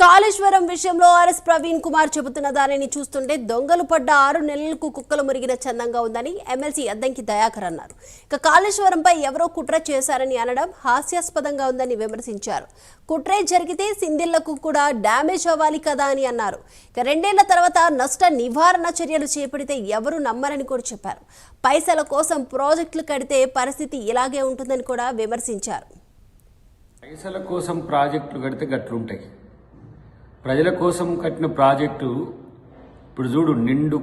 కాళేశ్వరం విషయంలో ఆర్ఎస్ ప్రవీణ్ కుమార్ చెబుతున్న దానిని చూస్తుంటే దొంగలు పడ్డ 6 నెలలకు కుక్కలు మురిగిన చందంగా ఉందని ఎమ్మెల్సీ అద్దంకి దయాకర్ అన్నారు. ఇక కాళేశ్వరంపై ఎవరో కుట్ర చేశారని అనడం హాస్యాస్పదంగా ఉందని విమర్శించారు. కుట్రే జరిగితే సింధిళ్లకు కూడా డ్యామేజ్ అవ్వాలి కదా అని అన్నారు. ఇక 2 ఏళ్ల తర్వాత నష్ట నివారణ చర్యలు చేపడితే ఎవరు నమ్మరని కూడా చెప్పారు. పైసల కోసం ప్రాజెక్టులు కడితే పరిస్థితి ఇలాగే ఉంటుందని కూడా విమర్శించారు. పైసల కోసం ప్రాజెక్టులు కడితే గట్లుంటాయి. ప్రజల కోసం కట్టిన ప్రాజెక్టు ఇప్పుడు చూడు, నిండు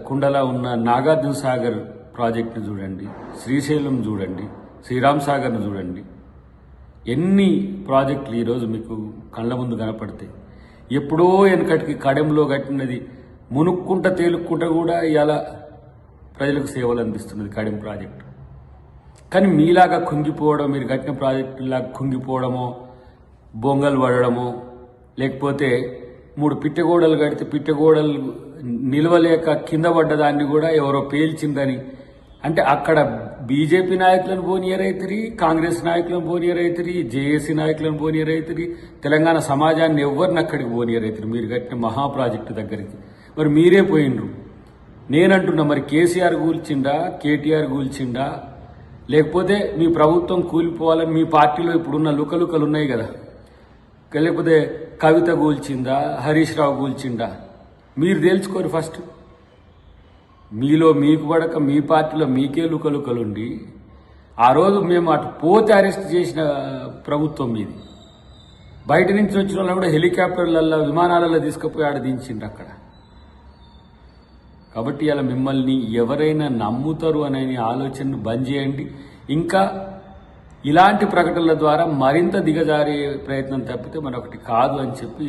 కుండలా ఉన్న నాగార్జున సాగర్ ప్రాజెక్టును చూడండి, శ్రీశైలం చూడండి, శ్రీరామ్ సాగర్ను చూడండి. ఎన్ని ప్రాజెక్టులు ఈరోజు మీకు కళ్ళ ముందు కనపడతాయి. ఎప్పుడో వెనకటికి కడెంలో కట్టినది మునుక్కుంట తేలుక్కుంట కూడా ఇలా ప్రజలకు సేవలు అందిస్తున్నది కడెం ప్రాజెక్టు. కానీ మీలాగా కుంగిపోవడం, మీరు కట్టిన ప్రాజెక్టులాగా కుంగిపోవడమో, బొంగలు పడడమో, లేకపోతే 3 పిట్టగోడలు కడితే పిట్టగోడలు నిలవలేక కింద పడ్డదాన్ని కూడా ఎవరో పేల్చిందని అంటే అక్కడ బీజేపీ నాయకులను పోనీయరైతురి, కాంగ్రెస్ నాయకులను పోనీయరైతురి, జేఏసీ నాయకులను పోనీయరైతురి, తెలంగాణ సమాజాన్ని ఎవరిని అక్కడికి పోనీయరైతురి మీరు కట్టిన మహా ప్రాజెక్టు దగ్గరికి. మరి మీరే పోయినరు. నేనంటున్నా, మరి కేసీఆర్ కూల్చిండా, కేటీఆర్ కూల్చిండా, లేకపోతే మీ ప్రభుత్వం కూలిపోవాలని మీ పార్టీలో ఇప్పుడున్న లుకలుకలు ఉన్నాయి కదా, లేకపోతే కవిత కూల్చిందా, హరీష్ రావు కూల్చిండా, మీరు తేల్చుకోరు ఫస్ట్. మీలో మీకు పడక మీ పార్టీలో మీకే లుకలుకలుండి ఆ రోజు మేము అటు పోతే అరెస్ట్ చేసిన ప్రభుత్వం మీది. బయట నుంచి వచ్చిన వాళ్ళు కూడా హెలికాప్టర్లలో, విమానాలలో తీసుకుపోయి ఆడ దించిండ్రు అక్కడ. కాబట్టి ఇలా మిమ్మల్ని ఎవరైనా నమ్ముతారు అనే ఆలోచనను బంద్ చేయండి. ఇంకా ఇలాంటి ప్రకటనల ద్వారా మరింత దిగజారే ప్రయత్నం తప్పితే మరొకటి కాదు అని చెప్పి